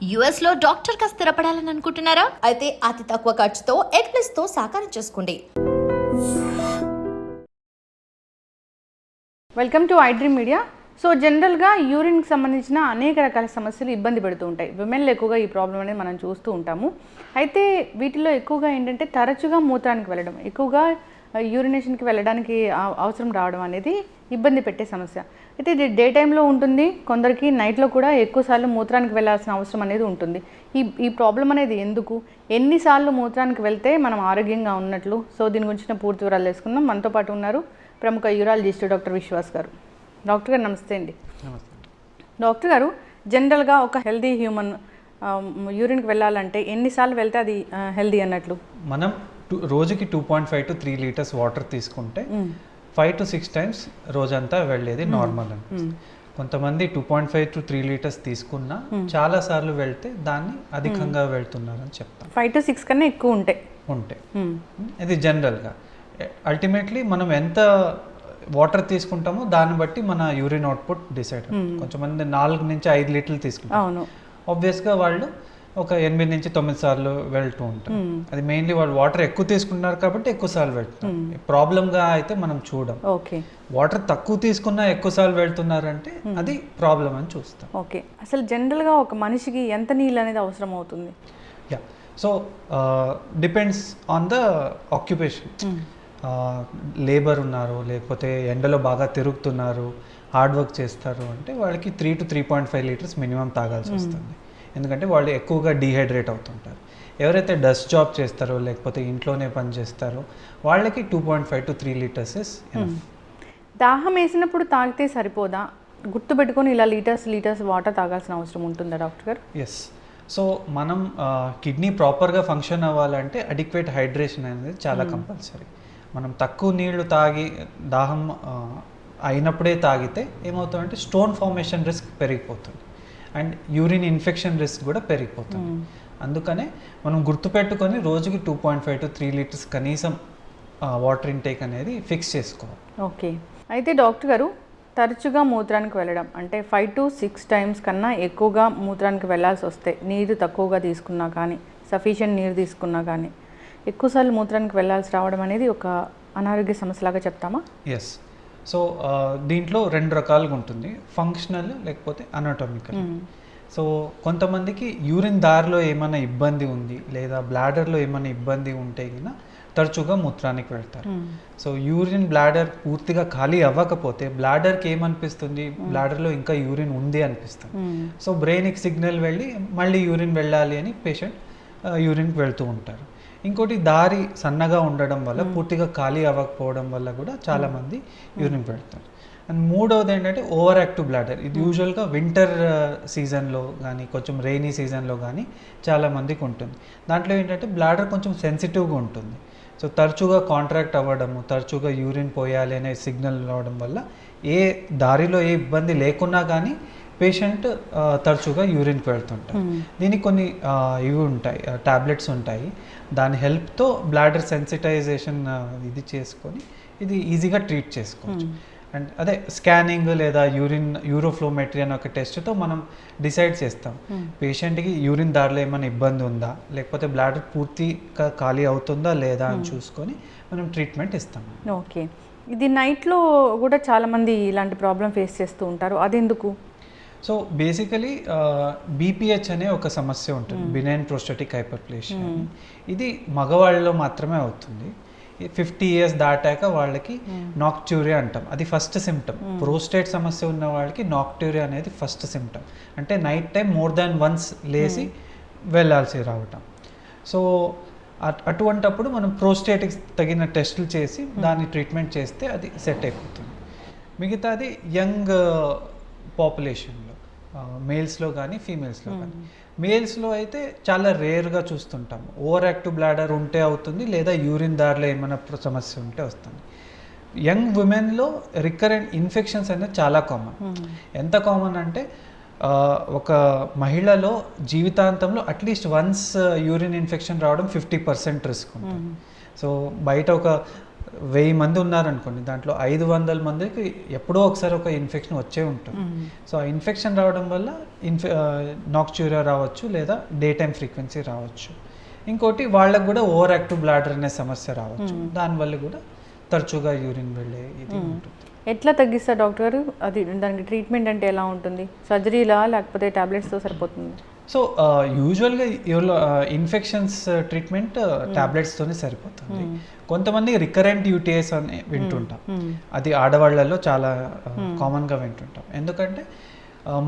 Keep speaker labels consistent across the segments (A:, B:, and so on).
A: US లో doctor గా స్థిరపడాలని అనుకుంటున్నారా? అయితే అతి తక్కువ ఖర్చుతో ఎగ్ ప్లస్ తో సాకారం చేసుకోండి.
B: Welcome to iDream media. So జనరల్గా యూరిన్కి సంబంధించిన అనేక రకాల సమస్యలు ఇబ్బంది పెడుతూ ఉంటాయి. విమెన్లో ఎక్కువగా ఈ ప్రాబ్లం అనేది మనం చూస్తూ ఉంటాము. అయితే వీటిలో ఎక్కువగా ఏంటంటే తరచుగా మూత్రానికి వెళ్ళడం, ఎక్కువగా యూరినేషన్కి వెళ్ళడానికి అవసరం రావడం అనేది ఇబ్బంది పెట్టే సమస్య. అయితే ఇది డే టైంలో ఉంటుంది, కొందరికి నైట్లో కూడా ఎక్కువసార్లు మూత్రానికి వెళ్ళాల్సిన అవసరం అనేది ఉంటుంది. ఈ ప్రాబ్లం అనేది ఎందుకు, ఎన్నిసార్లు మూత్రానికి వెళ్తే మనం ఆరోగ్యంగా ఉన్నట్లు, సో దీని గురించిన పూర్తి వివరాలు తెలుసుకుందాం. మనతో పాటు ఉన్నారు ప్రముఖ యూరాలజిస్ట్ డాక్టర్ విశ్వాస్ గారు. డాక్టర్ గారు నమస్తే అండి. డాక్టర్ గారు, జనరల్గా ఒక హెల్దీ హ్యూమన్ యూరిన్కి వెళ్ళాలంటే ఎన్నిసార్లు వెళ్తే అది హెల్దీ అన్నట్లు?
C: మనం రోజుకి 2.5 to 3 లీటర్స్ వాటర్ తీసుకుంటే 5 to 6 టైమ్స్ రోజంతా వెళ్ళేది నార్మల్ అనిపిస్తుంది. కొంతమంది 2.5 to 3 లీటర్స్ తీసుకున్నా చాలా సార్లు వెళ్తే దాన్ని అధికంగా వెళ్తున్నారని చెప్తాం.
B: 5 to 6 కన్నా ఎక్కువ ఉంటే
C: ఇది జనరల్గా. అల్టిమేట్లీ మనం ఎంత వాటర్ తీసుకుంటామో దాన్ని బట్టి మన యూరిన్ అవుట్పుట్ డిసైడ్. కొంతమంది 4 నుంచి 5 లీటర్లు తీసుకుంటారు. ఆబ్వియస్గా వాళ్ళు ఒక 8 నుంచి 9 సార్లు వెళ్తూ ఉంటారు. అది మెయిన్లీ వాళ్ళు వాటర్ ఎక్కువ తీసుకుంటున్నారు కాబట్టి ఎక్కువ సార్లు వెళ్తున్నారు. ప్రాబ్లంగా అయితే మనం చూడం. వాటర్ తక్కువ తీసుకున్నా ఎక్కువ సార్లు వెళ్తున్నారంటే అది ప్రాబ్లం అని చూస్తాం.
B: ఓకే, అసలు జనరల్గా ఒక మనిషికి ఎంత నీళ్ళు అనేది అవసరం అవుతుంది?
C: Yeah, so depends on the occupation. Labour ఉన్నారు, లేకపోతే ఎండలో బాగా తిరుగుతున్నారు, హార్డ్ వర్క్ చేస్తారు అంటే వాళ్ళకి 3 to 3.5 లీటర్స్ మినిమం తాగాల్సి వస్తుంది. ఎందుకంటే వాళ్ళు ఎక్కువగా డీహైడ్రేట్ అవుతుంటారు. ఎవరైతే డస్ట్ జాబ్ చేస్తారో లేకపోతే ఇంట్లోనే పని చేస్తారో వాళ్ళకి 2.5 to 3 లీటర్స్ ఇస్ ఎనఫ్.
B: దాహం వేసినప్పుడు తాగితే సరిపోదా? గుర్తుపెట్టుకొని ఇలా లీటర్స్ వాటర్ తాగాల్సిన అవసరం ఉంటుందా డాక్టర్ గారు?
C: ఎస్. సో మనం కిడ్నీ ప్రాపర్గా ఫంక్షన్ అవ్వాలంటే అడిక్వేట్ హైడ్రేషన్ అనేది చాలా కంపల్సరీ. మనం తక్కువ నీళ్లు తాగి దాహం అయినప్పుడే తాగితే ఏమవుతుందంటే స్టోన్ ఫార్మేషన్ రిస్క్ పెరిగిపోతుంది అండ్ యూరిన్ ఇన్ఫెక్షన్ రిస్క్ కూడా పెరిగిపోతుంది. అందుకనే మనం గుర్తుపెట్టుకొని రోజుకి 2.5 to 3 లీటర్స్ కనీసం వాటర్ ఇంటేక్ అనేది ఫిక్స్ చేసుకోవాలి.
B: ఓకే, అయితే డాక్టర్ గారు, తరచుగా మూత్రానికి వెళ్ళడం అంటే 5 to 6 టైమ్స్ కన్నా ఎక్కువగా మూత్రానికి వెళ్ళాల్సి వస్తే, నీరు తక్కువగా తీసుకున్నా కానీ, సఫిషియెంట్ నీరు తీసుకున్నా కానీ ఎక్కువసార్లు మూత్రానికి వెళ్ళాల్సి రావడం అనేది ఒక అనారోగ్య సమస్యలాగా చెప్తామా?
C: ఎస్. సో దీంట్లో 2 రకాలుగా ఉంటుంది, ఫంక్షనల్ లేకపోతే అనాటమికల్. సో కొంతమందికి యూరిన్ దారిలో ఏమైనా ఇబ్బంది ఉంది లేదా బ్లాడర్లో ఏమైనా ఇబ్బంది ఉంటే కింద తరచుగా మూత్రానికి వెళ్తారు. సో యూరిన్ బ్లాడర్ పూర్తిగా ఖాళీ అవ్వకపోతే బ్లాడర్కి ఏమనిపిస్తుంది, బ్లాడర్లో ఇంకా యూరిన్ ఉంది అనిపిస్తుంది. సో బ్రెయిన్కి సిగ్నల్ వెళ్ళి మళ్ళీ యూరిన్ వెళ్ళాలి అని పేషెంట్ యూరిన్కి వెళ్తూ ఉంటారు. ఇంకోటి దారి సన్నగా ఉండడం వల్ల, పూర్తిగా ఖాళీ అవ్వకపోవడం వల్ల కూడా చాలామంది యూరిన్ పెడతారు. అండ్ మూడవది ఏంటంటే ఓవర్ యాక్టివ్ బ్లాడర్. ఇది యూజువల్గా వింటర్ సీజన్లో కానీ కొంచెం రెయినీ సీజన్లో కానీ చాలామందికి ఉంటుంది. దాంట్లో ఏంటంటే బ్లాడర్ కొంచెం సెన్సిటివ్గా ఉంటుంది. సో తరచుగా కాంట్రాక్ట్ అవ్వడము, తరచుగా యూరిన్ పోయాలి అనే సిగ్నల్ రావడం వల్ల ఏ దారిలో ఏ ఇబ్బంది లేకున్నా కానీ పేషెంట్ తరచుగా యూరిన్కి వెళ్తుంటారు. దీనికి కొన్ని ఇవి ఉంటాయి, టాబ్లెట్స్ ఉంటాయి. దాని హెల్ప్తో బ్లాడర్ సెన్సిటైజేషన్ ఇది చేసుకొని ఇది ఈజీగా ట్రీట్ చేసుకోవచ్చు. అండ్ అదే స్కానింగ్ లేదా యూరోఫ్లోమెట్రీ అనే ఒక టెస్ట్తో మనం డిసైడ్ చేస్తాం పేషెంట్కి యూరిన్ దారిలో ఏమైనా ఇబ్బంది ఉందా లేకపోతే బ్లాడర్ పూర్తిగా ఖాళీ అవుతుందా లేదా అని చూసుకొని మనం ట్రీట్మెంట్ ఇస్తాం.
B: ఓకే, ఇది నైట్లో కూడా చాలామంది ఇలాంటి ప్రాబ్లం ఫేస్ చేస్తూ ఉంటారు, అదెందుకు?
C: సో బేసికలీ బీపీహెచ్ అనే ఒక సమస్య ఉంటుంది, బినైన్ ప్రోస్టాటిక్ హైపర్ప్లేషియా. ఇది మగవాళ్ళలో మాత్రమే అవుతుంది. 50 years దాటాక వాళ్ళకి నాక్ట్యూరియా అంటాం, అది ఫస్ట్ సిమ్టమ్. ప్రోస్టేట్ సమస్య ఉన్న వాళ్ళకి నాక్ట్యూరియా అనేది ఫస్ట్ సిమ్టమ్. అంటే night time more than once లేచి వెళ్ళాల్సి రావటం. సో అటువంటప్పుడు మనం ప్రోస్టేట్కి తగిన టెస్టులు చేసి దాన్ని ట్రీట్మెంట్ చేస్తే అది సెట్ అయిపోతుంది. మిగతాది యంగ్ పాపులేషన్లో, మేల్స్లో కానీ ఫీమేల్స్లో కానీ. మేల్స్లో అయితే చాలా రేర్గా చూస్తుంటాం. ఓవర్ యాక్టివ్ బ్లాడర్ ఉంటే అవుతుంది, లేదా యూరిన్ దారిలో ఏమైనా సమస్య ఉంటే వస్తుంది. యంగ్ ఉమెన్లో రికరెంట్ ఇన్ఫెక్షన్స్ అనేది చాలా కామన్. ఎంత కామన్ అంటే ఒక మహిళలో జీవితాంతంలో అట్లీస్ట్ వన్స్ యూరిన్ ఇన్ఫెక్షన్ రావడం 50% రిస్క్ ఉంటుంది. సో బయట ఒక 1000 మంది ఉన్నారనుకోండి, దాంట్లో 500 మందికి ఎప్పుడో ఒకసారి ఒక ఇన్ఫెక్షన్ వచ్చే ఉంటుంది. సో ఆ ఇన్ఫెక్షన్ రావడం వల్ల నాక్చురియా రావచ్చు, లేదా డే టైం ఫ్రీక్వెన్సీ రావచ్చు. ఇంకోటి వాళ్ళకు కూడా ఓవర్ యాక్టివ్ బ్లాడర్ అనే సమస్య రావచ్చు, దానివల్ల కూడా తరచుగా యూరిన్ వెళ్ళే ఇది ఉంటుంది.
B: ఎట్లా తగ్గిస్తారు డాక్టర్ గారు? అది దానికి ట్రీట్మెంట్ అంటే ఎలా ఉంటుంది? సర్జరీలా లేకపోతే టాబ్లెట్స్తో సరిపోతుంది?
C: సో యూజువల్గా ఇన్ఫెక్షన్స్ ట్రీట్మెంట్ టాబ్లెట్స్తోనే సరిపోతుంది. కొంతమంది రికరెంట్ యూటీఐస్ అని వింటుంటాం, అది ఆడవాళ్ళల్లో చాలా కామన్గా వింటుంటాం. ఎందుకంటే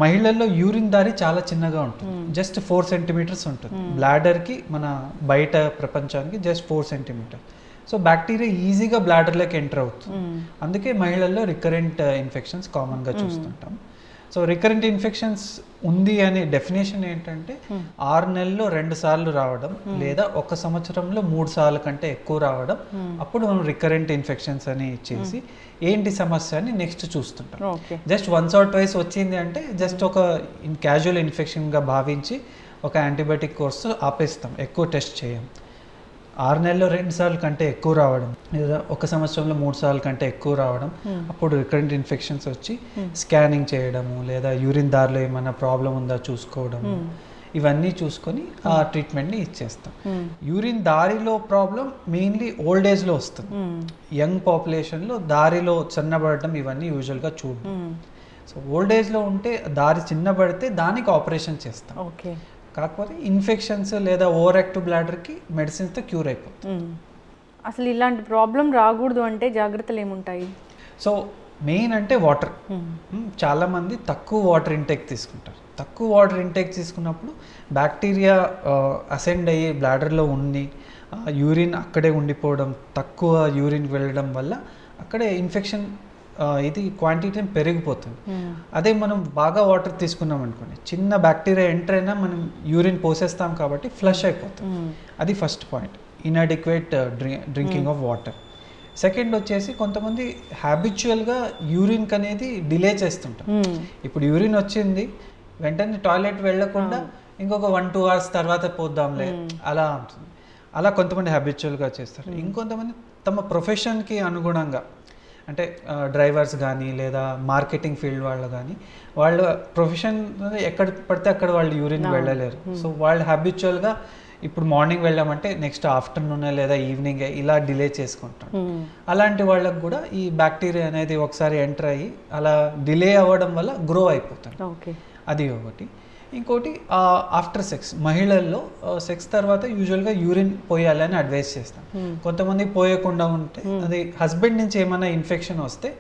C: మహిళల్లో యూరిన్ దారి చాలా చిన్నగా ఉంటుంది, జస్ట్ 4 సెంటీమీటర్స్ ఉంటుంది. బ్లాడర్కి మన బయట ప్రపంచానికి జస్ట్ 4 సెంటీమీటర్. సో బ్యాక్టీరియా ఈజీగా బ్లాడర్లోకి ఎంటర్ అవుతుంది. అందుకే మహిళల్లో రికరెంట్ ఇన్ఫెక్షన్స్ కామన్గా చూస్తుంటాం. సో రికరెంట్ ఇన్ఫెక్షన్స్ ఉంది అనే డెఫినేషన్ ఏంటంటే 6 నెలల్లో 2 సార్లు రావడం, లేదా 1 సంవత్సరంలో 3 సార్లు కంటే ఎక్కువ రావడం, అప్పుడు మనం రికరెంట్ ఇన్ఫెక్షన్స్ అని చేసి ఏంటి సమస్య అని నెక్స్ట్ చూస్తుంటాం. జస్ట్ వన్స్ ఆర్ ట్వైస్ వచ్చింది అంటే జస్ట్ ఒక క్యాజువల్ ఇన్ఫెక్షన్గా భావించి ఒక యాంటీబయాటిక్ కోర్సు ఆపేస్తాం, ఎక్కువ టెస్ట్ చేయం. 6 నెలల్లో 2 సార్లు కంటే ఎక్కువ రావడం, లేదా 1 సంవత్సరంలో 3 సార్లు కంటే ఎక్కువ రావడం, అప్పుడు రికరెంట్ ఇన్ఫెక్షన్స్ వచ్చి స్కానింగ్ చేయడము, లేదా యూరిన్ దారిలో ఏమైనా ప్రాబ్లం ఉందా చూసుకోవడము, ఇవన్నీ చూసుకొని ఆ ట్రీట్మెంట్ని ఇచ్చేస్తాం. యూరిన్ దారిలో ప్రాబ్లం మెయిన్లీ ఓల్డ్ ఏజ్లో వస్తుంది. యంగ్ పాపులేషన్లో దారిలో చిన్నబడటం ఇవన్నీ యూజువల్గా చూడడం. సో ఓల్డ్ ఏజ్లో ఉంటే దారి చిన్నబడితే దానికి ఆపరేషన్ చేస్తాం.
B: ఓకే.
C: కాకపోతే ఇన్ఫెక్షన్స్ లేదా ఓవర్ యాక్టివ్ బ్లాడర్కి మెడిసిన్స్తో క్యూర్ అయిపోతుంది.
B: అసలు ఇలాంటి ప్రాబ్లం రాకూడదు అంటే జాగ్రత్తలు ఏముంటాయి?
C: సో మెయిన్ అంటే వాటర్. చాలామంది తక్కువ వాటర్ ఇంటేక్ తీసుకుంటారు. తక్కువ వాటర్ ఇంటేక్ తీసుకున్నప్పుడు బ్యాక్టీరియా అసెండ్ అయ్యి బ్లాడర్లో ఉండి యూరిన్ అక్కడే ఉండిపోవడం, తక్కువ యూరిన్ వెళ్ళడం వల్ల అక్కడే ఇన్ఫెక్షన్ ఇది క్వాంటిటీ పెరిగిపోతుంది. అదే మనం బాగా వాటర్ తీసుకున్నాం అనుకోండి, చిన్న బ్యాక్టీరియా ఎంటర్ అయినా మనం యూరిన్ పోసేస్తాం కాబట్టి ఫ్లష్ అయిపోతుంది. అది first point, inadequate drinking of water. Second వచ్చేసి కొంతమంది హ్యాబిచువల్గా యూరిన్కి అనేది డిలే చేస్తుంటాం. ఇప్పుడు యూరిన్ వచ్చింది వెంటనే టాయిలెట్ వెళ్ళకుండా ఇంకొక 1-2 అవర్స్ తర్వాత పోద్దాంలే అలా ఉంటుంది. అలా కొంతమంది హ్యాబిచువల్గా చేస్తారు. ఇంకొంతమంది తమ ప్రొఫెషన్కి అనుగుణంగా, అంటే డ్రైవర్స్ కానీ లేదా మార్కెటింగ్ ఫీల్డ్ వాళ్ళు కానీ, వాళ్ళ ప్రొఫెషన్ ఎక్కడ పడితే అక్కడ వాళ్ళు యూరిన్ వెళ్ళలేరు. సో వాళ్ళు హ్యాబిచువల్గా ఇప్పుడు మార్నింగ్ వెళ్ళామంటే నెక్స్ట్ ఆఫ్టర్నూన్ లేదా ఈవినింగ్ ఇలా డిలే చేసుకుంటాం. అలాంటి వాళ్ళకు కూడా ఈ బ్యాక్టీరియా అనేది ఒకసారి ఎంటర్ అయ్యి అలా డిలే అవ్వడం వల్ల గ్రో అయిపోతుంది. అది ఒకటి. ఇంకోటి ఆఫ్టర్ సెక్స్, మహిళల్లో సెక్స్ తర్వాత యూజువల్గా యూరిన్ పోయాలని అడ్వైస్ చేస్తాం. కొంతమంది పోయకుండా ఉంటే అది హస్బెండ్ నుంచి ఏమైనా ఇన్ఫెక్షన్ వస్తే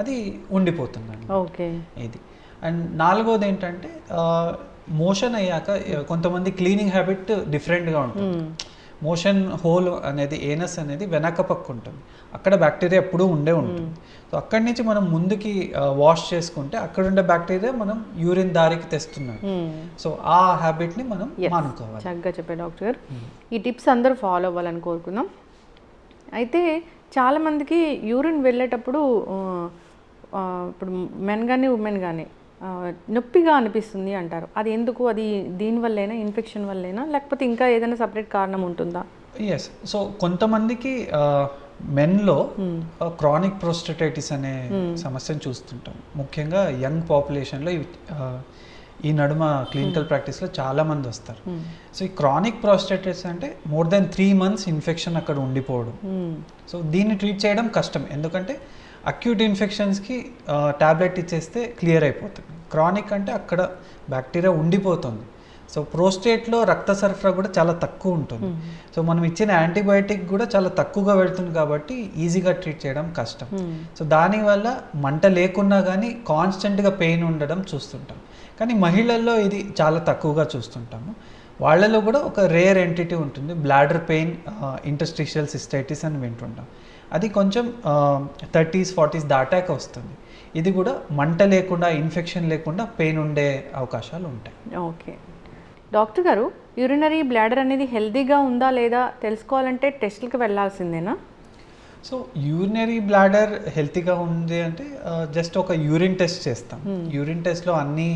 C: అది ఉండిపోతుందండి. ఇది. అండ్ 4వది ఏంటంటే మోషన్ అయ్యాక కొంతమంది క్లీనింగ్ హ్యాబిట్ డిఫరెంట్గా ఉంటుంది. మోషన్ హోల్ అనేది, ఏనస్ అనేది వెనక పక్క ఉంటుంది, అక్కడ బ్యాక్టీరియా ఎప్పుడూ ఉంటుంది. సో అక్కడి నుంచి మనం ముందుకి వాష్ చేసుకుంటే అక్కడ ఉండే బ్యాక్టీరియా మనం యూరిన్ దారికి తెస్తున్నాం. సో ఆ హ్యాబిట్ని మనం మానుకోవాలి.
B: చక్కగా చెప్పారు డాక్టర్ గారు. ఈ టిప్స్ అందరూ ఫాలో అవ్వాలని కోరుకుందాం. అయితే చాలామందికి యూరిన్ వెళ్ళేటప్పుడు ఇప్పుడు మెన్ కానీ ఉమెన్ కానీ నొప్పిగా అనిపిస్తుంది అంటారు. అది ఎందుకు? అది దీనివల్లేనా, ఇన్ఫెక్షన్ వల్లేనా, లేకపోతే ఇంకా ఏదైనా సపరేట్ కారణం ఉంటుందా?
C: ఎస్. సో కొంతమందికి మెన్లో క్రానిక్ ప్రోస్టటైటిస్ అనే సమస్యను చూస్తుంటాం. ముఖ్యంగా యంగ్ పాపులేషన్లో ఈ నడుమ క్లినికల్ ప్రాక్టీస్లో చాలామంది వస్తారు. సో ఈ క్రానిక్ ప్రోస్టటైటిస్ అంటే మోర్ దెన్ 3 months ఇన్ఫెక్షన్ అక్కడ ఉండిపోవడం. సో దీన్ని ట్రీట్ చేయడం కష్టం, ఎందుకంటే అక్యూట్ ఇన్ఫెక్షన్స్కి ట్యాబ్లెట్ ఇచ్చేస్తే క్లియర్ అయిపోతుంది. క్రానిక్ అంటే అక్కడ బ్యాక్టీరియా ఉండిపోతుంది. సో ప్రోస్టేట్లో రక్త సరఫరా కూడా చాలా తక్కువ ఉంటుంది. సో మనం ఇచ్చిన యాంటీబయాటిక్ కూడా చాలా తక్కువగా వెళ్తుంది కాబట్టి ఈజీగా ట్రీట్ చేయడం కష్టం. సో దానివల్ల మంట లేకున్నా కానీ కాన్స్టెంట్గా పెయిన్ ఉండడం చూస్తుంటాం. కానీ మహిళల్లో ఇది చాలా తక్కువగా చూస్తుంటాము. వాళ్ళలో కూడా ఒక రేర్ ఎంటిటీ ఉంటుంది, బ్లాడర్ పెయిన్ ఇంటర్స్టిషియల్ సిస్టైటిస్ అని వింటుంటాం. అది కొంచెం 30s 40s దాటాక వస్తుంది. ఇది కూడా మంట లేకుండా, ఇన్ఫెక్షన్ లేకుండా పెయిన్ ఉండే అవకాశాలు ఉంటాయి.
B: ఓకే డాక్టర్ గారు, యూరినరీ బ్లాడర్ అనేది హెల్తీగా ఉందా లేదా తెలుసుకోవాలంటే టెస్ట్లకు వెళ్ళాల్సిందేనా?
C: సో యూరినరీ బ్లాడర్ హెల్తీగా ఉంది అంటే జస్ట్ ఒక యూరిన్ టెస్ట్ చేస్తాం. యూరిన్ టెస్ట్లో అన్నీ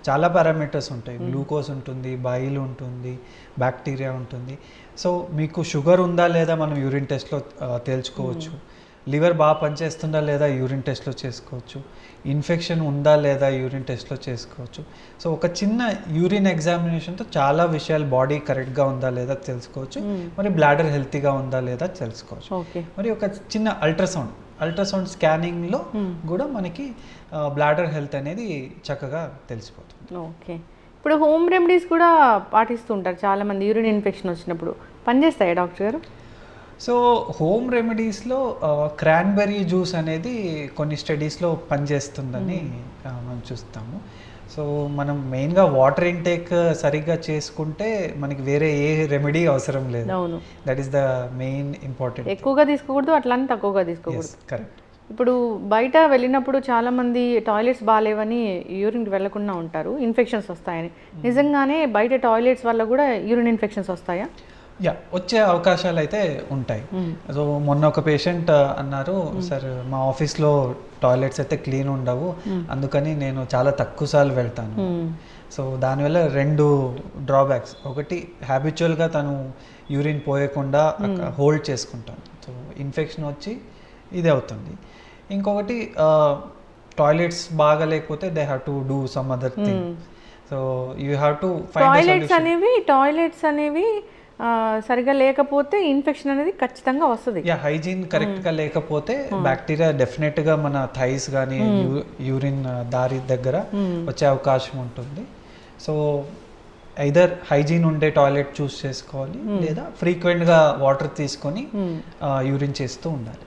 C: చాలా పారామీటర్స్ ఉంటాయి. గ్లూకోజ్ ఉంటుంది, బైల్ ఉంటుంది, బ్యాక్టీరియా ఉంటుంది. సో మీకు షుగర్ ఉందా లేదా మనం యూరిన్ టెస్ట్లో తేల్చుకోవచ్చు. లివర్ బాగా పనిచేస్తుందా లేదా యూరిన్ టెస్ట్లో చేసుకోవచ్చు, ఇన్ఫెక్షన్ ఉందా లేదా యూరిన్ టెస్ట్లో చేసుకోవచ్చు. సో ఒక చిన్న యూరిన్ ఎగ్జామినేషన్తో చాలా విషయాలు బాడీ కరెక్ట్గా ఉందా లేదా తెలుసుకోవచ్చు, మరి బ్లాడర్ హెల్తీగా ఉందా లేదా తెలుసుకోవచ్చు. మరి ఒక చిన్న అల్ట్రాసౌండ్ స్కానింగ్లో కూడా మనకి బ్లాడర్ హెల్త్ అనేది చక్కగా తెలిసిపోతుంది.
B: ఓకే, ఇప్పుడు హోమ్ రెమెడీస్ కూడా పాటిస్తుంటారు చాలామంది యూరిన్ ఇన్ఫెక్షన్ వచ్చినప్పుడు, పనిచేస్తాయా డాక్టర్ గారు?
C: సో హోమ్ రెమెడీస్లో క్రాన్బెర్రీ జ్యూస్ అనేది కొన్ని స్టడీస్లో పనిచేస్తుందని మనం చూస్తాము. సో మనం మెయిన్గా వాటర్ ఇంటేక్ సరిగ్గా చేసుకుంటే మనకి వేరే ఏ రెమెడీ అవసరం లేదు.
B: అవును,
C: that is the main important.
B: ఎక్కువగా తీసుకోకూడదు, అట్లానే తక్కువగా తీసుకోకూడదు.
C: కరెక్ట్.
B: ఇప్పుడు బయట వెళ్ళినప్పుడు చాలామంది టాయిలెట్స్ బాగాలేవని యూరిన్కి వెళ్ళకుండా ఉంటారు, ఇన్ఫెక్షన్స్ వస్తాయని. నిజంగానే బయట టాయిలెట్స్ వల్ల కూడా యూరిన్ ఇన్ఫెక్షన్స్ వస్తాయా?
C: వచ్చే అవకాశాలు అయితే ఉంటాయి. సో మొన్న ఒక పేషెంట్ అన్నారు, సార్ మా ఆఫీస్లో టాయిలెట్స్ అయితే క్లీన్ ఉండవు, అందుకని నేను చాలా తక్కువ సార్లు వెళ్తాను. సో దానివల్ల 2 డ్రాబ్యాక్స్. ఒకటి హ్యాబిచువల్గా తను యూరిన్ పోయకుండా హోల్డ్ చేసుకుంటాను, సో ఇన్ఫెక్షన్ వచ్చి ఇది అవుతుంది. ఇంకొకటి టాయిలెట్స్ బాగా లేకపోతే they have to do some other thing. So you have to find
B: toilets అనేవి సరిగా లేకపోతే ఇన్ఫెక్షన్ అనేది ఖచ్చితంగా వస్తుంది.
C: హైజీన్ కరెక్ట్గా లేకపోతే బ్యాక్టీరియా డెఫినెట్గా మన థైస్ కానీ యూరిన్ దారి దగ్గర వచ్చే అవకాశం ఉంటుంది. సో ఐదర్ హైజీన్ ఉండే టాయిలెట్ చూస్ చేసుకోవాలి, లేదా ఫ్రీక్వెంట్గా వాటర్ తీసుకొని యూరిన్ చేస్తూ ఉండాలి.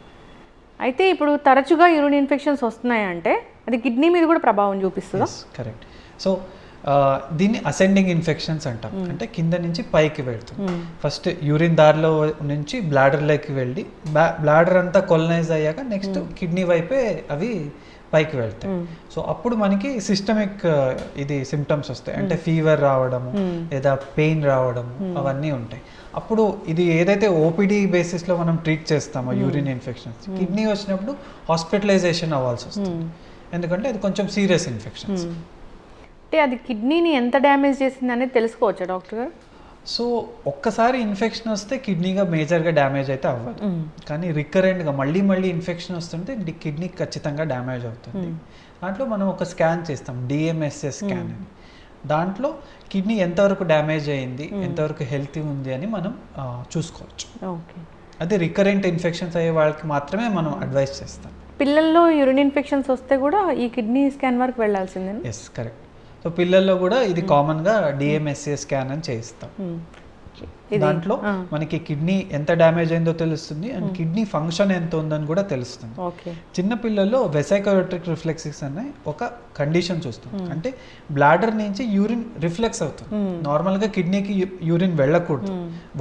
B: అయితే ఇప్పుడు తరచుగా యూరిన్ ఇన్ఫెక్షన్స్ వస్తున్నాయంటే అది కిడ్నీ మీద కూడా ప్రభావం చూపిస్తుందా?
C: కరెక్ట్. సో దీన్ని అసెండింగ్ ఇన్ఫెక్షన్స్ అంటాం, అంటే కింద నుంచి పైకి వెళ్తుంది. ఫస్ట్ యూరిన్ దారిలో నుంచి బ్లాడర్లోకి వెళ్ళి బ్లాడర్ అంతా కొలనైజ్ అయ్యాక నెక్స్ట్ కిడ్నీ వైపే అవి పైకి వెళ్తాయి. సో అప్పుడు మనకి సిస్టమిక్ ఇది సిమ్టమ్స్ వస్తాయి, అంటే ఫీవర్ రావడము లేదా పెయిన్ రావడము అవన్నీ ఉంటాయి. అప్పుడు ఇది ఏదైతే ఓపీడీ బేసిస్లో మనం ట్రీట్ చేస్తామో యూరిన్ ఇన్ఫెక్షన్స్, కిడ్నీ వచ్చినప్పుడు హాస్పిటలైజేషన్ అవ్వాల్సి వస్తుంది, ఎందుకంటే అది కొంచెం సీరియస్ ఇన్ఫెక్షన్స్.
B: అంటే అది కిడ్నీని ఎంత డ్యామేజ్ చేసింది అనేది తెలుసుకోవచ్చా డాక్టర్ గారు?
C: సో ఒక్కసారి ఇన్ఫెక్షన్ వస్తే కిడ్నీగా మేజర్గా డ్యామేజ్ అయితే అవ్వదు, కానీ రికరెంట్గా మళ్ళీ ఇన్ఫెక్షన్ వస్తుంటే కిడ్నీ ఖచ్చితంగా డ్యామేజ్ అవుతుంది. దాంట్లో మనం ఒక స్కాన్ చేస్తాం, DMSA స్కాన్ అని. దాంట్లో కిడ్నీ ఎంతవరకు డ్యామేజ్ అయ్యింది, ఎంతవరకు హెల్తీ ఉంది అని మనం చూసుకోవచ్చు. అది రికరెంట్ ఇన్ఫెక్షన్స్ అయ్యే వాళ్ళకి మాత్రమే మనం అడ్వైస్ చేస్తాం.
B: పిల్లల్లో యూరిన్ ఇన్ఫెక్షన్స్ వస్తే కూడా ఈ కిడ్నీ స్కాన్ వరకు వెళ్ళాల్సిందే?
C: Yes, correct. సో పిల్లల్లో కూడా ఇది కామన్గా DMSA స్కాన్ అని చేయిస్తాం. దాంట్లో మనకి కిడ్నీ ఎంత డ్యామేజ్ అయిందో తెలుస్తుంది, అండ్ కిడ్నీ ఫంక్షన్ ఎంత ఉందని కూడా తెలుస్తుంది. చిన్న పిల్లల్లో వెసైకోరెట్రిక్ రిఫ్లెక్సిస్ అనే ఒక కండిషన్ చూస్తాం, అంటే బ్లాడర్ నుంచి యూరిన్ రిఫ్లెక్స్ అవుతుంది. నార్మల్గా కిడ్నీకి యూరిన్ వెళ్ళకూడదు,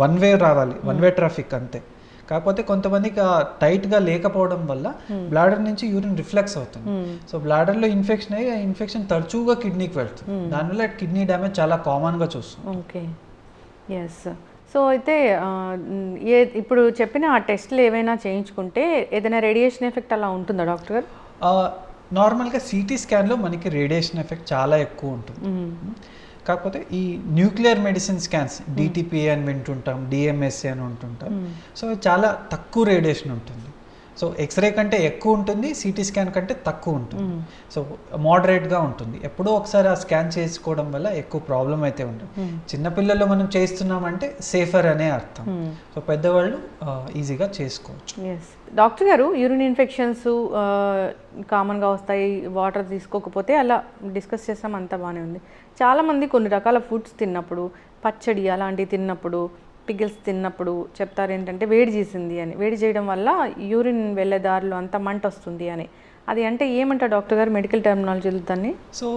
C: వన్ వే రావాలి, వన్ వే ట్రాఫిక్ అంతే. కాకపోతే కొంతమందికి టైట్గా లేకపోవడం వల్ల బ్లాడర్ నుంచి యూరిన్ రిఫ్లెక్స్ అవుతుంది. సో బ్లాడర్లో ఇన్ఫెక్షన్ అయ్యి ఆ ఇన్ఫెక్షన్ తరచుగా కిడ్నీకి వెళ్తుంది, దానివల్ల కిడ్నీ డ్యామేజ్ చాలా కామన్గా చూస్తాం.
B: Okay, yes. సో అయితే ఇప్పుడు చెప్పిన ఆ టెస్ట్లు ఏవైనా చేయించుకుంటే ఏదైనా రేడియేషన్ ఎఫెక్ట్ అలా ఉంటుందా డాక్టర్ గారు?
C: నార్మల్గా CT స్కాన్లో మనకి రేడియేషన్ ఎఫెక్ట్ చాలా ఎక్కువ ఉంటుంది. కాకపోతే ఈ న్యూక్లియర్ మెడిసిన్ స్కాన్స్, DTPA అని వింటుంటాం, DMSA అని ఉంటుంటాం. సో చాలా తక్కువ రేడియేషన్ ఉంటుంది. సో ఎక్స్రే కంటే ఎక్కువ ఉంటుంది, CT స్కాన్ కంటే తక్కువ ఉంటుంది. సో మోడరేట్గా ఉంటుంది. ఎప్పుడో ఒకసారి ఆ స్కాన్ చేసుకోవడం వల్ల ఎక్కువ ప్రాబ్లం అయితే ఉంటుంది. చిన్నపిల్లల్లో మనం చేస్తున్నామంటే సేఫర్ అనే అర్థం. సో పెద్దవాళ్ళు ఈజీగా చేసుకోవచ్చు.
B: డాక్టర్ గారు, యూరిన్ ఇన్ఫెక్షన్స్ కామన్గా వస్తాయి, వాటర్ తీసుకోకపోతే అలా డిస్కస్ చేస్తాం, అంతా బాగానే ఉంది. చాలామంది కొన్ని రకాల ఫుడ్స్ తిన్నప్పుడు, పచ్చడి అలాంటివి తిన్నప్పుడు, పిగిల్స్ తిన్నప్పుడు చెప్తారు ఏంటంటే వేడి చేసింది అని. వేడి చేయడం వల్ల యూరిన్ వెళ్ళే దారిలో అంతా మంట వస్తుంది అని. అది అంటే ఏమంటారు డాక్టర్ గారు మెడికల్ టర్మినాలజీలో దాన్ని?
C: సో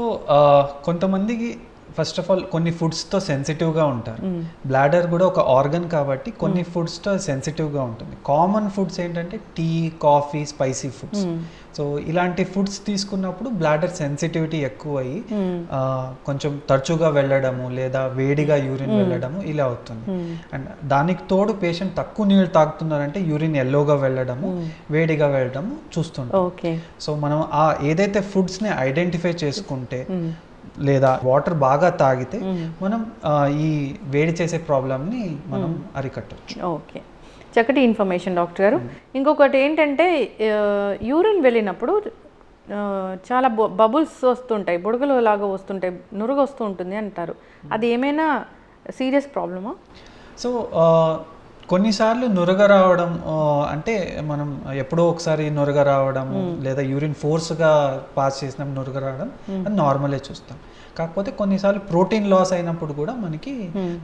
C: కొంతమందికి ఫస్ట్ ఆఫ్ ఆల్ కొన్ని ఫుడ్స్తో సెన్సిటివ్గా ఉంటారు. బ్లాడర్ కూడా ఒక ఆర్గన్ కాబట్టి కొన్ని ఫుడ్స్తో సెన్సిటివ్గా ఉంటుంది. కామన్ ఫుడ్స్ ఏంటంటే tea, coffee, spicy foods. So ఇలాంటి ఫుడ్స్ తీసుకున్నప్పుడు బ్లాడర్ సెన్సిటివిటీ ఎక్కువ అయ్యి కొంచెం తరచుగా వెళ్ళడము లేదా వేడిగా యూరిన్ వెళ్ళడము ఇలా అవుతుంది. అండ్ దానికి తోడు పేషెంట్ తక్కువ నీళ్ళు తాగుతున్నారంటే యూరిన్ ఎల్లోగా వెళ్ళడము, వేడిగా వెళ్ళడము చూస్తుంటాం. సో మనం ఏదైతే ఫుడ్స్ని ఐడెంటిఫై చేసుకుంటే లేదా వాటర్ బాగా తాగితే మనం ఈ వేడి చేసే ప్రాబ్లమ్ని మనం అరికట్టవచ్చు.
B: ఓకే, చక్కటి ఇన్ఫర్మేషన్ డాక్టర్ గారు. ఇంకొకటి ఏంటంటే యూరిన్ వెళ్ళినప్పుడు చాలా బబుల్స్ వస్తుంటాయి, బుడగలు లాగా వస్తుంటాయి, నురుగు వస్తూ ఉంటుంది అంటారు. అది ఏమైనా సీరియస్ ప్రాబ్లమా?
C: సో కొన్నిసార్లు నురగ రావడం అంటే మనం ఎప్పుడో ఒకసారి నురగ రావడం లేదా యూరిన్ ఫోర్స్గా పాస్ చేసినప్పుడు నురగ రావడం అది నార్మలే చూస్తాం. కాకపోతే కొన్నిసార్లు ప్రోటీన్ లాస్ అయినప్పుడు కూడా మనకి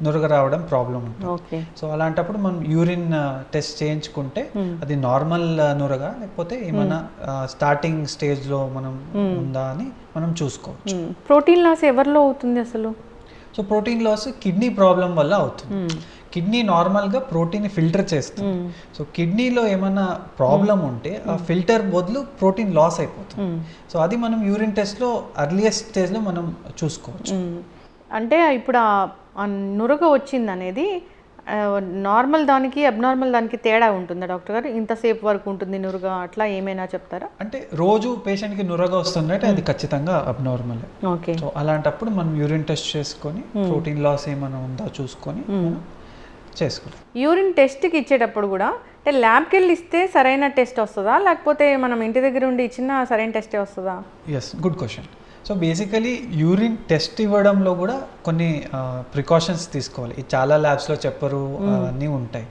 C: నురగ రావడం ప్రాబ్లం ఉంటుంది. సో అలాంటప్పుడు మనం యూరిన్ టెస్ట్ చేయించుకుంటే అది నార్మల్ నురగ లేకపోతే ఏమైనా స్టార్టింగ్ స్టేజ్లో మనం ఉందా అని మనం చూసుకోవచ్చు.
B: ప్రోటీన్ లాస్ ఎవరిలో అవుతుంది అసలు?
C: So protein loss kidney problem వల్ల అవుతుంది. కిడ్నీ నార్మల్గా ప్రోటీన్ ఫిల్టర్ చేస్తుంది. సో కిడ్నీలో ఏమైనా ప్రాబ్లం ఉంటే ఆ ఫిల్టర్ బదులు ప్రోటీన్ లాస్ అయిపోతుంది. సో అది మనం యూరిన్ టెస్ట్లో అర్లియస్ట్ స్టేజ్లో మనం చూసుకోవచ్చు.
B: అంటే ఇప్పుడు ఆ నురగ వచ్చింది అనేది నార్మల్ దానికి అబ్నార్మల్ దానికి తేడా ఉంటుందా డాక్టర్ గారు? ఇంతసేపు వరకు ఉంటుంది నురగ, అట్లా ఏమైనా చెప్తారా?
C: అంటే రోజు పేషెంట్కి నురగ వస్తుందంటే అది ఖచ్చితంగా అబ్నార్మల్.
B: ఓకే.
C: సో అలాంటప్పుడు మనం యూరిన్ టెస్ట్ చేసుకొని ప్రోటీన్ లాస్ ఏమైనా ఉందా చూసుకొని చేసుకోవాలి.
B: యూరిన్ టెస్ట్కి ఇచ్చేటప్పుడు కూడా అంటే ల్యాబ్కి వెళ్ళి ఇస్తే సరైన టెస్ట్ వస్తుందా, లేకపోతే మనం ఇంటి దగ్గర ఉండి ఇచ్చిన సరైన టెస్టే వస్తుందా?
C: Yes, good question. So basically urine test ఇవ్వడంలో కూడా కొన్ని ప్రికాషన్స్ తీసుకోవాలి. ఇది చాలా ల్యాబ్స్లో చెప్పరు, అన్నీ ఉంటాయి.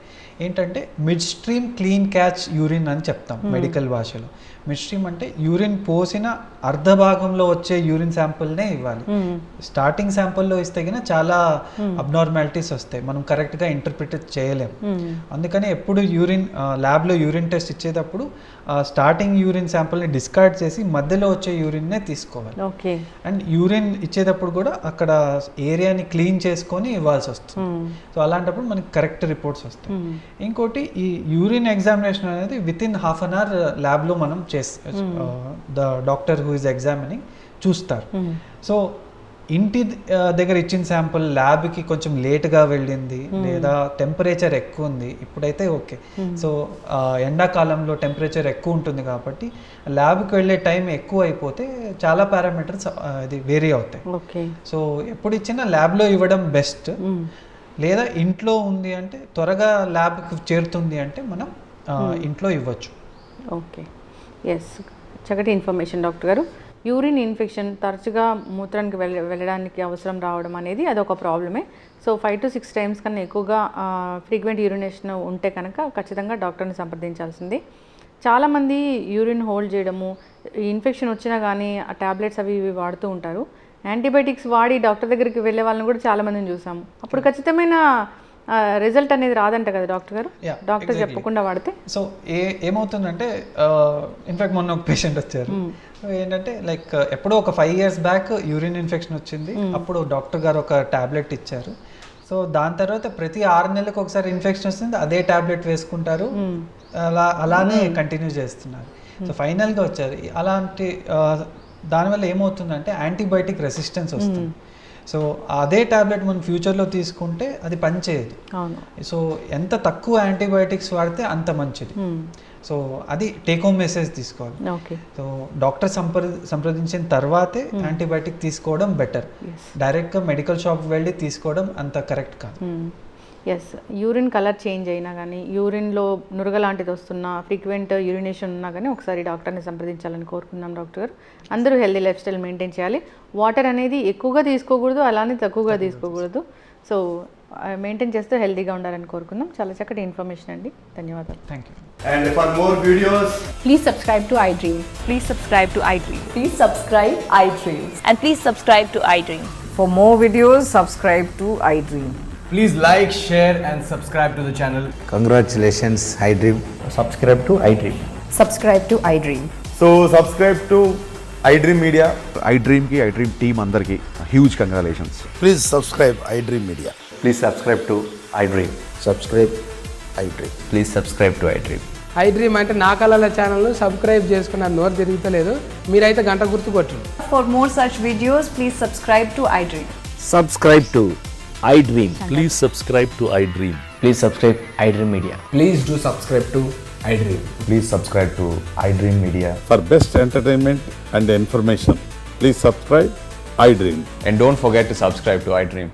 C: ఏంటంటే mid stream clean catch urine అని చెప్తాం మెడికల్ భాషలో. మిడ్ స్ట్రీమ్ అంటే యూరిన్ పోసిన అర్ధ భాగంలో వచ్చే యూరిన్ శాంపుల్నే ఇవ్వాలి. స్టార్టింగ్ శాంపుల్లో ఇస్తే కన్నా చాలా అబ్నార్మాలిటీస్ వస్తాయి, మనం కరెక్ట్గా ఇంటర్ప్రిట్ చేయలేము. అందుకని ఎప్పుడు యూరిన్ ల్యాబ్లో యూరిన్ టెస్ట్ ఇచ్చేటప్పుడు స్టార్టింగ్ యూరిన్ శాంపుల్ని డిస్కార్డ్ చేసి మధ్యలో వచ్చే యూరిన్నే తీసుకోవాలి.
B: ఓకే.
C: అండ్ యూరిన్ ఇచ్చేటప్పుడు కూడా అక్కడ ఏరియాని క్లీన్ చేసుకొని ఇవ్వాల్సి వస్తుంది. సో అలాంటప్పుడు మనకి కరెక్ట్ రిపోర్ట్స్ వస్తాయి. ఇంకోటి ఈ యూరిన్ ఎగ్జామినేషన్ అనేది within half an hour ల్యాబ్లో మనం the doctor who is examining చూస్తారు. సో ఇంటి దగ్గర ఇచ్చిన శాంపుల్ ల్యాబ్కి కొంచెం లేట్గా వెళ్ళింది లేదా టెంపరేచర్ ఎక్కువ ఉంది, ఇప్పుడైతే ఓకే. సో ఎండాకాలంలో టెంపరేచర్ ఎక్కువ ఉంటుంది కాబట్టి ల్యాబ్కి వెళ్ళే టైం ఎక్కువ అయిపోతే చాలా పారామీటర్స్ ఇది వేరీ అవుతాయి. సో ఎప్పుడు ఇచ్చినా ల్యాబ్లో ఇవ్వడం బెస్ట్. లేదా ఇంట్లో ఉంది అంటే త్వరగా ల్యాబ్కి చేరుతుంది అంటే మనం ఇంట్లో ఇవ్వచ్చు.
B: ఓకే, ఎస్, చక్కటి ఇన్ఫర్మేషన్ డాక్టర్ గారు. యూరిన్ ఇన్ఫెక్షన్ తరచుగా మూత్రానికి వెళ్ళడానికి అవసరం రావడం అనేది అదొక ప్రాబ్లమే. సో 5 to 6 times కన్నా ఎక్కువగా ఫ్రీక్వెంట్ యూరినేషన్ ఉంటే కనుక ఖచ్చితంగా డాక్టర్ని సంప్రదించాల్సింది. చాలామంది యూరిన్ హోల్డ్ చేయడము, ఇన్ఫెక్షన్ వచ్చినా కానీ ఆ ట్యాబ్లెట్స్ అవి ఇవి వాడుతూ ఉంటారు. యాంటీబయాటిక్స్ వాడి డాక్టర్ దగ్గరికి వెళ్ళే వాళ్ళని కూడా చాలామందిని చూసాము. అప్పుడు ఖచ్చితమైన రిజల్ట్ అనేది రాదంట కదా డాక్టర్ గారు, డాక్టర్ చెప్పకుండా వాడితే?
C: సో ఏమవుతుందంటే ఇన్ఫాక్ట్ మొన్న ఒక పేషెంట్ వచ్చారు. ఏంటంటే లైక్ ఎప్పుడో ఒక 5 years బ్యాక్ యూరిన్ ఇన్ఫెక్షన్ వచ్చింది. అప్పుడు డాక్టర్ గారు ఒక టాబ్లెట్ ఇచ్చారు. సో దాని తర్వాత ప్రతి 6 నెలలకు ఒకసారి ఇన్ఫెక్షన్ వస్తుంది, అదే టాబ్లెట్ వేసుకుంటారు, అలానే కంటిన్యూ చేస్తున్నారు. సో ఫైనల్గా వచ్చారు. అలాంటి దానివల్ల ఏమవుతుందంటే యాంటీబయాటిక్ రెసిస్టెన్స్ వస్తుంది. సో అదే టాబ్లెట్ మనం ఫ్యూచర్లో తీసుకుంటే అది పనిచేయదు. సో ఎంత తక్కువ యాంటీబయాటిక్స్ వాడితే అంత మంచిది. సో అది టేక్ హోమ్ మెసేజ్ తీసుకోవాలి. సో డాక్టర్ సంప్రదించిన తర్వాతే యాంటీబయాటిక్ తీసుకోవడం బెటర్. డైరెక్ట్గా మెడికల్ షాప్కి వెళ్ళి తీసుకోవడం అంత కరెక్ట్ కాదు.
B: ఎస్, యూరిన్ కలర్ చేంజ్ అయినా కానీ, యూరిన్లో నురగ లాంటిది వస్తున్నా, ఫ్రీక్వెంట్ యూరినేషన్ ఉన్నా కానీ ఒకసారి డాక్టర్ని సంప్రదించాలని కోరుకుందాం డాక్టర్ గారు. అందరూ హెల్దీ లైఫ్ స్టైల్ మెయింటైన్ చేయాలి. వాటర్ అనేది ఎక్కువగా తీసుకోకూడదు, అలానే తక్కువగా తీసుకోకూడదు. సో మెయింటైన్ చేస్తూ హెల్దీగా ఉండాలని కోరుకుందాం. చాలా చక్కటి ఇన్ఫర్మేషన్ అండి, ధన్యవాదాలు.
C: Thank you.
D: And for more videos,
E: please subscribe to iDream.
F: Please subscribe to iDream.
E: Please subscribe iDream.
F: And please subscribe to iDream.
E: For more videos, subscribe to iDream.
D: please like, share and subscribe to the channel.
G: Congratulations, iDream.
H: Subscribe to iDream.
E: Subscribe to iDream.
D: So subscribe to iDream Media.
I: iDream ki iDream team andarki huge congratulations.
G: Please subscribe iDream Media.
H: Please subscribe to iDream.
G: Subscribe iDream.
H: Please subscribe to iDream.
J: iDream అంటే నా కళల ఛానల్ను subscribe చేసుకున్న నోరు తిరుగుతలేదు, మీరైతే గంట గుర్తు కొట్టండి.
E: For more such videos, please subscribe to iDream.
H: Subscribe to iDream.
I: Please subscribe to iDream.
H: Please subscribe iDream Media.
D: Please do subscribe to iDream.
H: Please subscribe to iDream Media.
I: For best entertainment and information, please subscribe iDream.
H: And don't forget to subscribe to iDream.